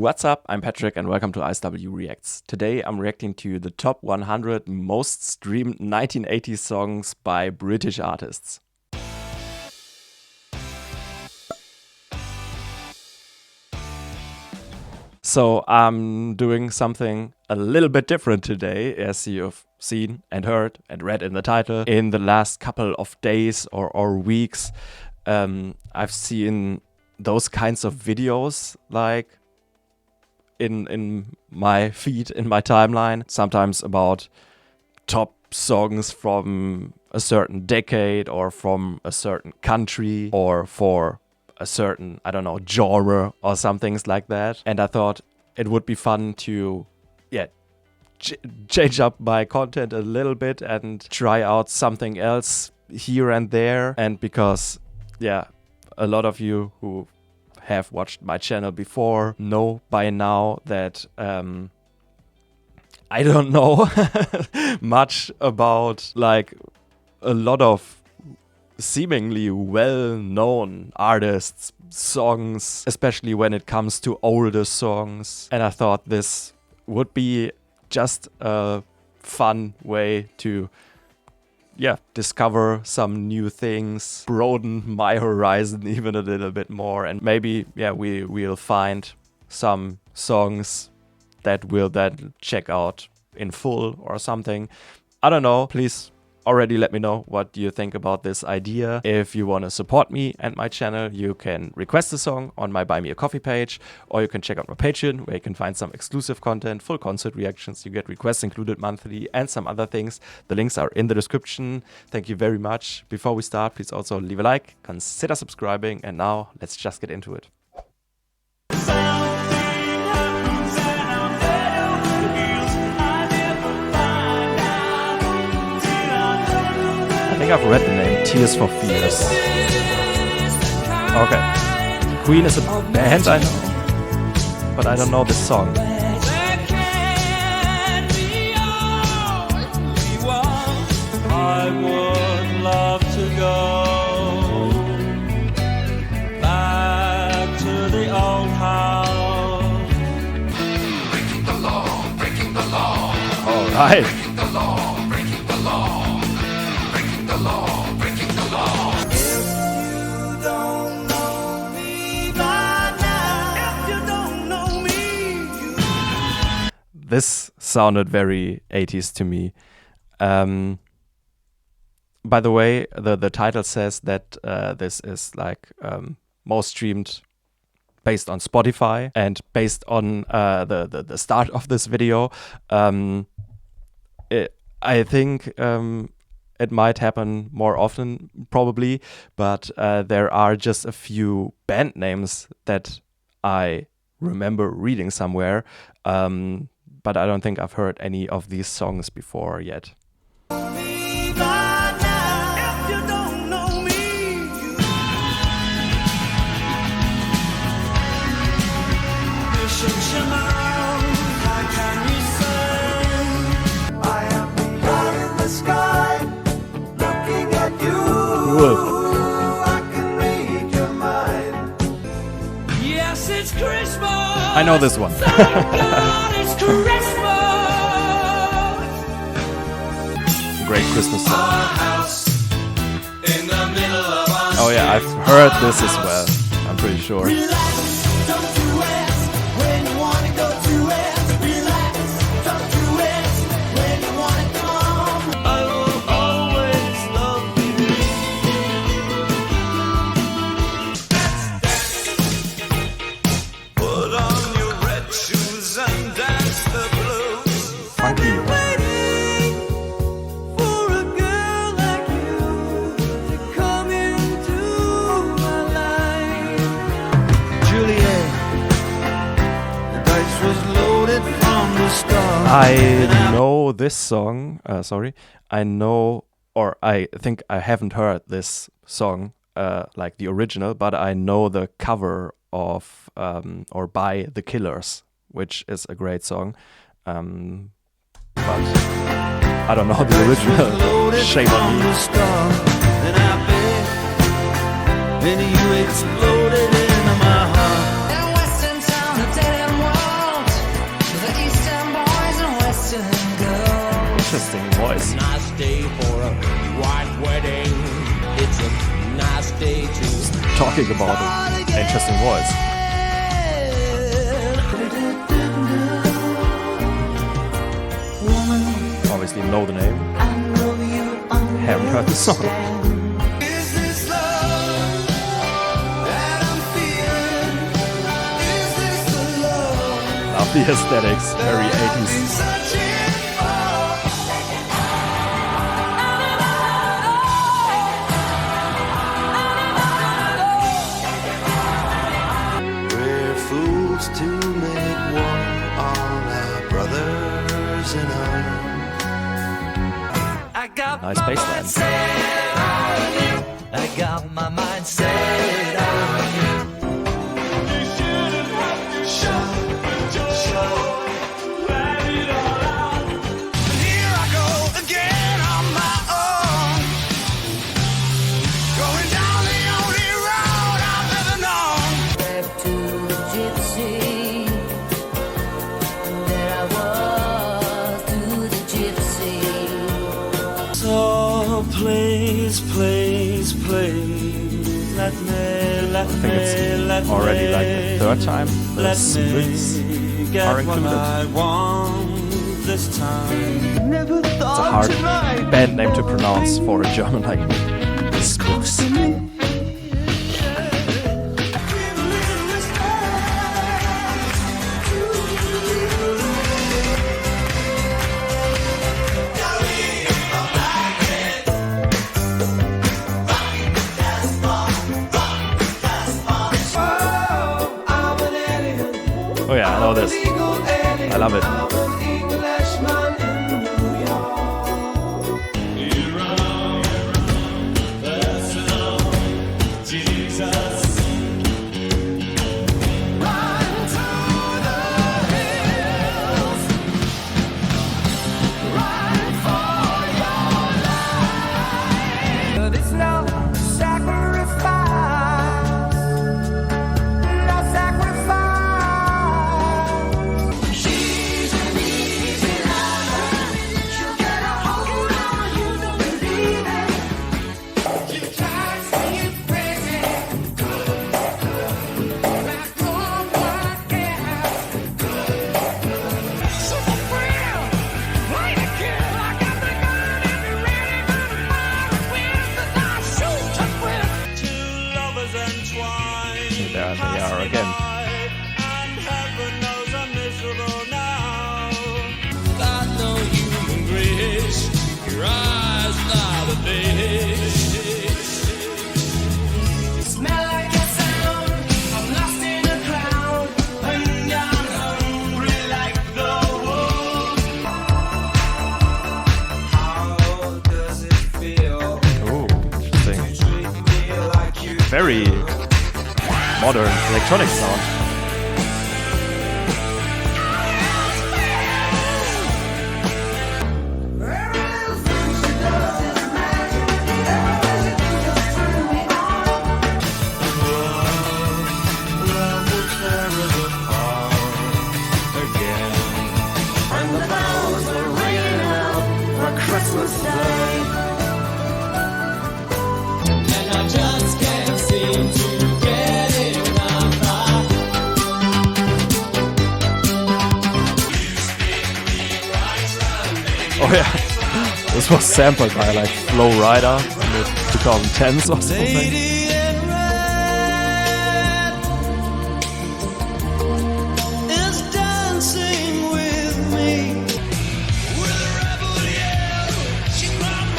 What's up? I'm Patrick and welcome to ISW Reacts. Today I'm reacting to the top 100 most streamed 1980s songs by British artists. So I'm doing something a little bit different today, as you've seen and heard and read in the title. In the last couple of days or weeks, I've seen those kinds of videos like in my feed, in my timeline, sometimes about top songs from a certain decade or from a certain country or for a certain, I don't know, genre or some things like that. And I thought it would be fun to, change up my content a little bit and try out something else here and there. And because, a lot of you who have watched my channel before know by now that I don't know much about like a lot of seemingly well-known artists, songs, especially when it comes to older songs. And I thought this would be just a fun way to discover some new things, broaden my horizon even a little bit more, and maybe we'll find some songs that we'll then check out in full or something. I don't know. Please already let me know what you think about this idea. If you want to support me and my channel, you can request a song on my Buy Me a Coffee page, or you can check out my Patreon, where you can find some exclusive content, full concert reactions, you get requests included monthly, and some other things. The links are in the description. Thank you very much. Before we start, please also leave a like, consider subscribing, and now let's just get into it. I think I've read the name, Tears for Fears. Okay. Queen is a band I know, but I don't know this song. I would love to go back to the old house. Breaking the law, breaking the law. All right. Breaking the law, breaking the law. The law, breaking the law. If you don't know me by now, if you don't know me, This sounded very 80s to me. By the way, the title says that this is like most streamed based on Spotify, and based on the start of this video, I think it might happen more often, probably, but there are just a few band names that I remember reading somewhere, but I don't think I've heard any of these songs before yet. yes, it's Christmas. I know this one. It's Christmas. Great Christmas song. Our house in the middle of our Oh yeah, I've heard this as well. I'm pretty sure. Relax, don't do it when you wanna go to it. Relax, don't do it when you wanna come. I will always love you. Put on your red shoes and dance the blues. Funky. Waiting for a girl like you to come into my life. Juliet, the dice was loaded from the start. I know this song. I know, or I think I haven't heard this song, like the original, but I know the cover of or by The Killers, which is a great song. But I don't know the original. Shame on me. And I bet then you exploded into my heart. interesting voice. Nice day for a white wedding. It's a nice day to Talking about an interesting voice. Obviously know the name. Haven't heard the song. Is this love that I'm feeling? Is this the love Love the aesthetics, very I've been 80s. searching for? We're fools to make war on our brothers in arms. I got Nice my bass mind line. set on you. I got my mind set on you. You shouldn't have to shout with joy. Let it all out. Here I go again on my own. Going down the only road I've ever known. Back to the gypsy. There I was to the gypsy. So please, please, please, let I think it's already like the third time the Smiths are included. This time. Never It's a thought hard tonight. band name to pronounce for a German like me. The Smiths. Oh yeah, I know this. I love it. There's no sacrifice, no sacrifice. She's an easy lover. She'll get a hold on you, don't believe it. She tries to you crazy. Like all my gas. Super thrill, light a kill. I got the gun and be ready for the fire with the knife shoot to quit. Two lovers entwined. There they are again. And heaven knows I'm miserable now. Got no human grace. Your eyes lie the face. Smell like a sound. I'm lost in a crowd. And I'm hungry like the wolf. How does it feel? Ooh, interesting. Treat me like you Very modern electronic sound. Oh yeah, this was sampled by like Flow Rider in the 2010s or something. Lady in red is dancing with me. With a rebel yell, she cried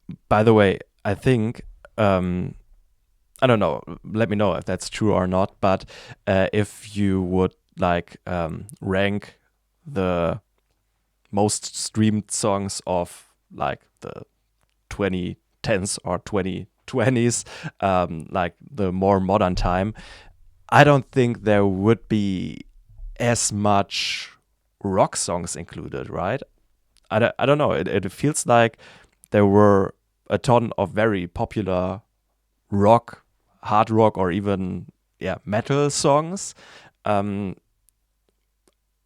more. By the way, I think I don't know. Let me know if that's true or not. But if you would like rank the most streamed songs of like the 2010s or 2020s, like the more modern time, I don't think there would be as much rock songs included, right? I don't know. It feels like there were a ton of very popular rock, hard rock, or even metal songs.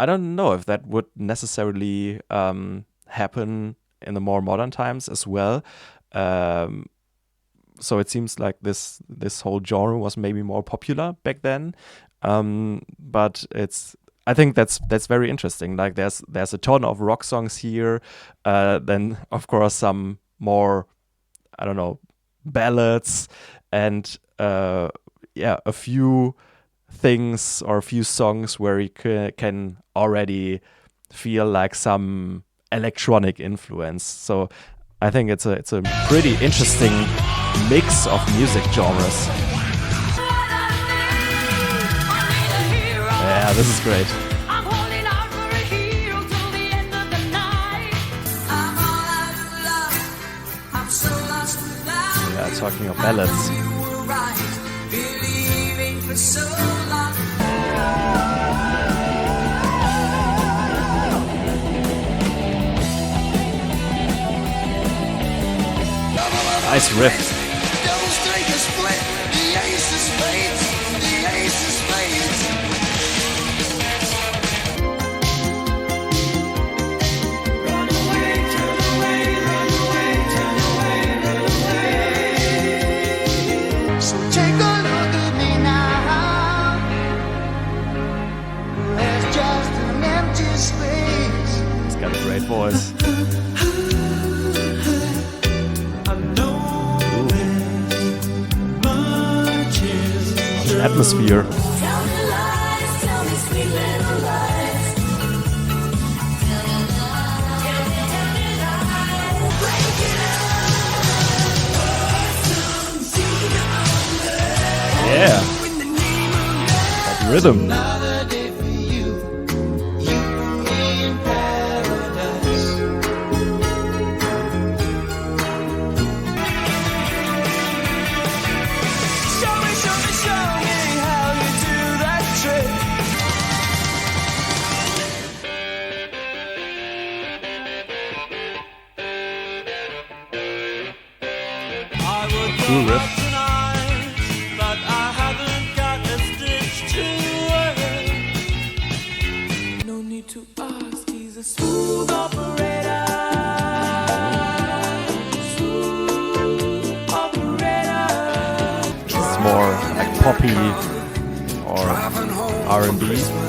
I don't know if that would necessarily happen in the more modern times as well. So it seems like this whole genre was maybe more popular back then. But I think that's very interesting. Like there's a ton of rock songs here. Then of course some more, I don't know, ballads, and a few things or a few songs where you can already feel like some electronic influence. So I think it's a pretty interesting mix of music genres. Yeah, this is great. Yeah, talking of ballads. Nice riff. He's got a great voice. Atmosphere. Yeah. That rhythm. Cool riff. No need to ask, he's a smooth operator. Smooth operator. It's more like poppy or R&B,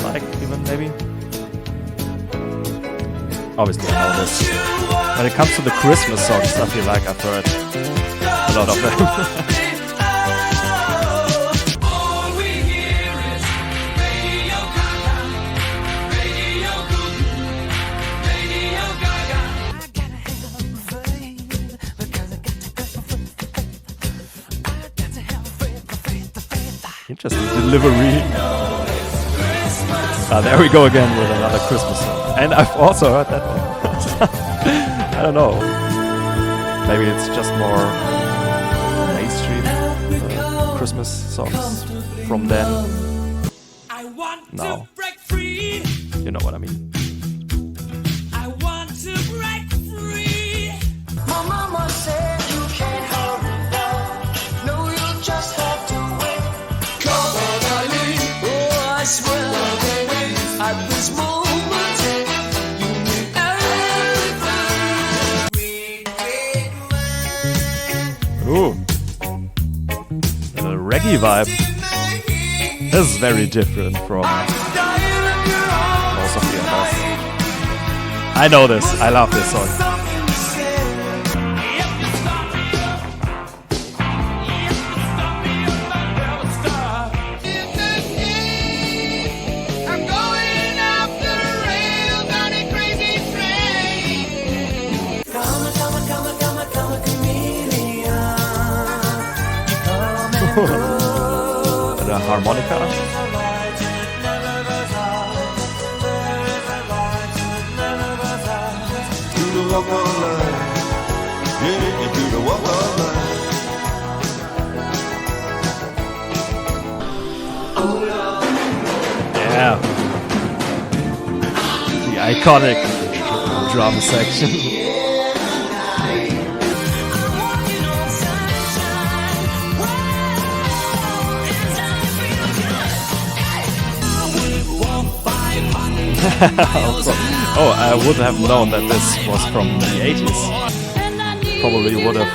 like even maybe. Obviously I know this. When it comes to the Christmas songs, I feel like I've heard a lot of them. Interesting delivery. There we go again with another Christmas song. And I've also heard that one. I don't know. Maybe it's just more mainstream Christmas songs from then. Now, you know what I mean. I want to break free. My mama said you can't hurry now. No, you just have to wait. Come on, darling. Oh, I swear, baby, at this moment, you need everything. Ooh. A reggae vibe. This is very different from most of the others. I know this. I love this song. The harmonica. Yeah. The iconic drum section. Oh, I would have known that this was from the 80s. Probably would have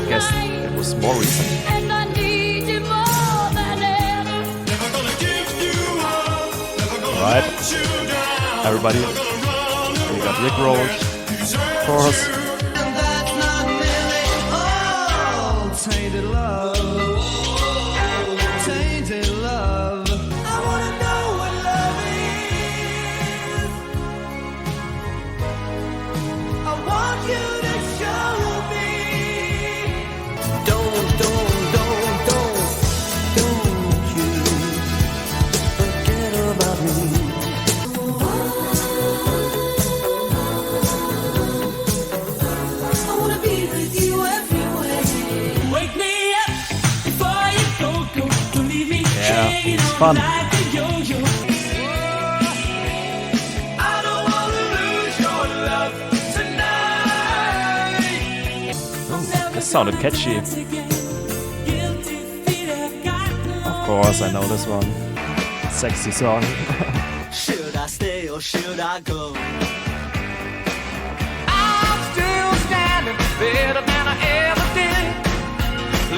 guessed it was more recent. Alright, everybody, we got Rickrolled, of course. Tainted love, tainted love. I wanna know what love is. I want you to show me. Don't you forget about me. I wanna be with you everywhere. Wake me up before you go. Don't leave me hanging it's on fun. like a yo-yo. I don't wanna lose your love tonight. This sounded catchy. Of course, I know this one. Sexy song. Should I stay or should I go? I'm still standing better than I ever did.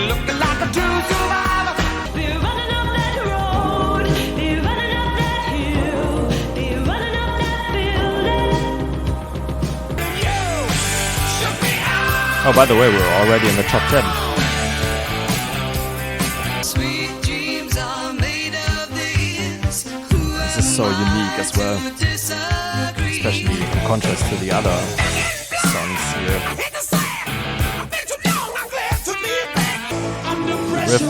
Looking like a true survivor. We're running up that road. We're running up that hill. We're running up that building. You shook me out. Oh, by the way, we're already in the top 10. Sweet dreams are made of these. This is so unique as well, especially in contrast to the other songs here. Riff.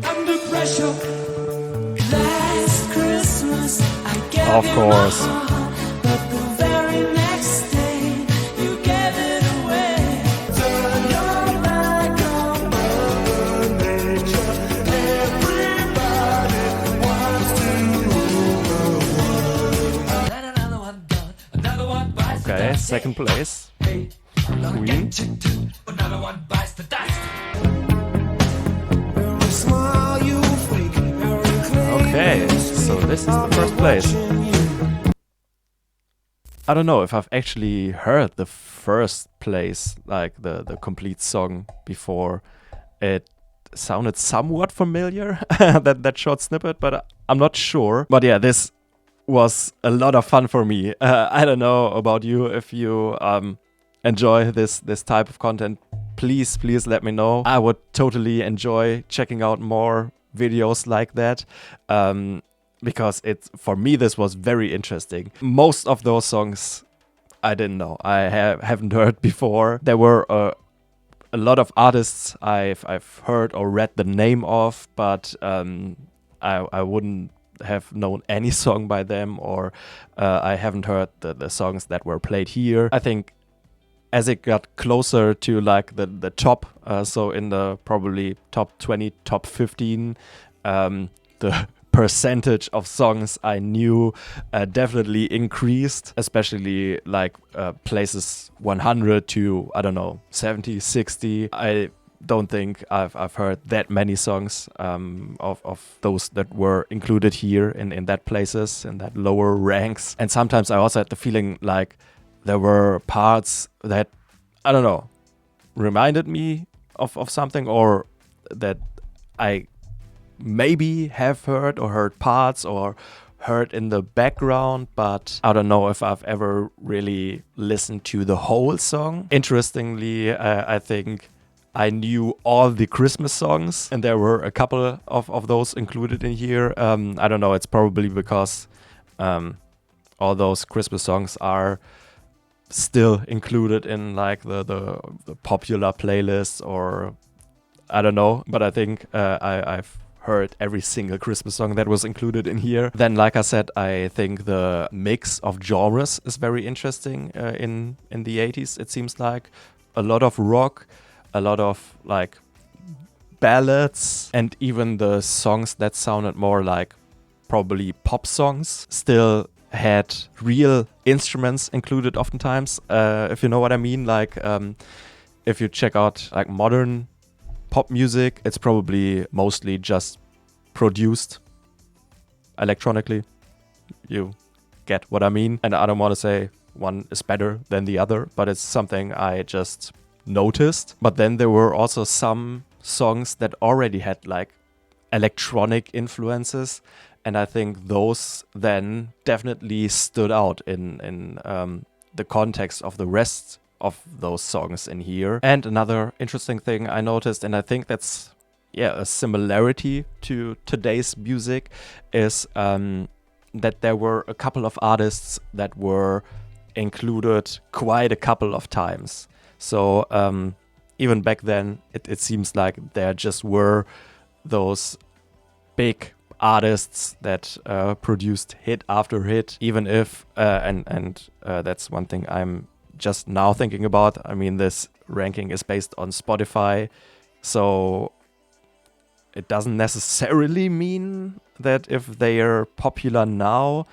Under pressure. Last Christmas, I gave Of course. you my heart, but the very next day, you gave it away. Turn your back on Mother Nature. Everybody wants to rule the world. Another one done, another one bites the Okay, dust. second place. Hey, Queen. another one bites the dust. Every smile you fake, every claim Okay, so this is the first place. I don't know if I've actually heard the first place, like the complete song before. It sounded somewhat familiar, that short snippet, but I'm not sure. But yeah, this was a lot of fun for me. I don't know about you. If you enjoy this type of content, please let me know. I would totally enjoy checking out more videos like that, because for me this was very interesting. Most of those songs I didn't know, I haven't heard before. There were a lot of artists I've heard or read the name of, but I wouldn't have known any song by them, or I haven't heard the songs that were played here. I think as it got closer to like the top, so in the probably top 20, top 15, the percentage of songs I knew definitely increased, especially like places 100 to, I don't know, 70, 60. I don't think I've heard that many songs of those that were included here in that places, in that lower ranks. And sometimes I also had the feeling like there were parts that, I don't know, reminded me of something, or that I maybe have heard or heard parts or heard in the background, but I don't know if I've ever really listened to the whole song. Interestingly, I think I knew all the Christmas songs, and there were a couple of those included in here. I don't know, it's probably because all those Christmas songs are still included in like the popular playlists, or I don't know, but I think I've heard every single Christmas song that was included in here. Then, like I said, I think the mix of genres is very interesting in the 80s. It seems like a lot of rock, a lot of like ballads, and even the songs that sounded more like probably pop songs still had real instruments included oftentimes, if you know what I mean. Like if you check out like modern pop music, it's probably mostly just produced electronically. You get what I mean. And I don't want to say one is better than the other, but it's something I just noticed. But then there were also some songs that already had like electronic influences, and I think those then definitely stood out in the context of the rest of those songs in here. And another interesting thing I noticed, and I think that's a similarity to today's music, is that there were a couple of artists that were included quite a couple of times. So even back then, it seems like there just were those big artists that produced hit after hit, even if, and that's one thing I'm just now thinking about. I mean, this ranking is based on Spotify, so it doesn't necessarily mean that if they are popular now,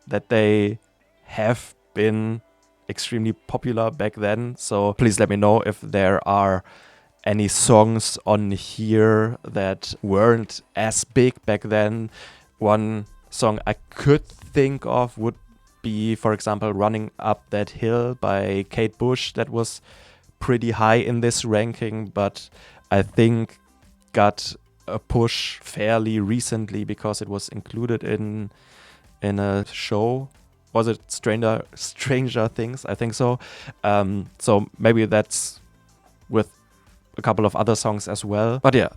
that they have been extremely popular back then. So please let me know if there are any songs on here that weren't as big back then. One song I could think of would be, for example, Running Up That Hill by Kate Bush. That was pretty high in this ranking, but I think got a push fairly recently because it was included in a show. Was it Stranger Things? I think so. So maybe that's with a couple of other songs as well. But yeah,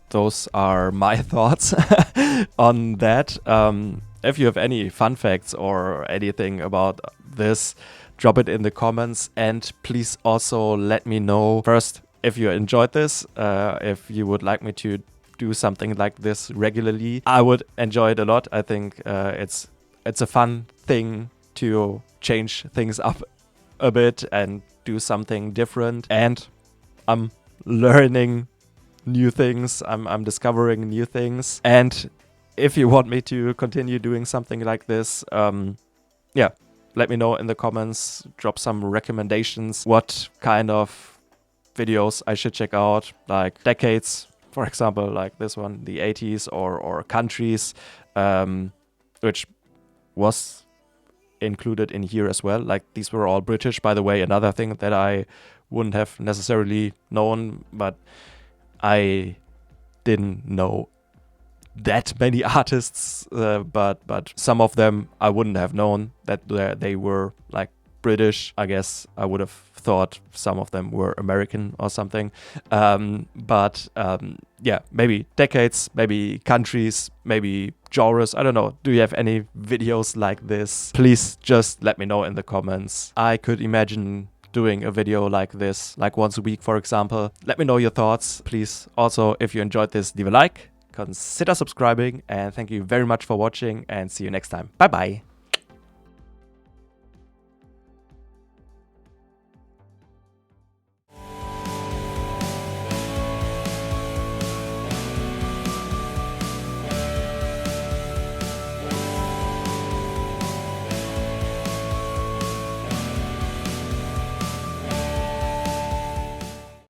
those are my thoughts on that. If you have any fun facts or anything about this, drop it in the comments. And please also let me know first if you enjoyed this, if you would like me to do something like this regularly. I would enjoy it a lot. I think it's a fun thing to change things up a bit and do something different. And I'm learning new things. I'm discovering new things. And if you want me to continue doing something like this, let me know in the comments. Drop some recommendations. What kind of videos I should check out, like decades, for example, like this one, the 80s, or countries, which was included in here as well. Like these were all British, by the way. Another thing that I wouldn't have necessarily known, but I didn't know that many artists, but some of them I wouldn't have known that they were like British. I guess I would have thought some of them were American or something. Maybe decades, maybe countries, maybe genres. I don't know. Do you have any videos like this? Please just let me know in the comments. I could imagine doing a video like this, like once a week, for example. Let me know your thoughts. Please also, if you enjoyed this, leave a like, consider subscribing, and thank you very much for watching, and see you next time. Bye bye.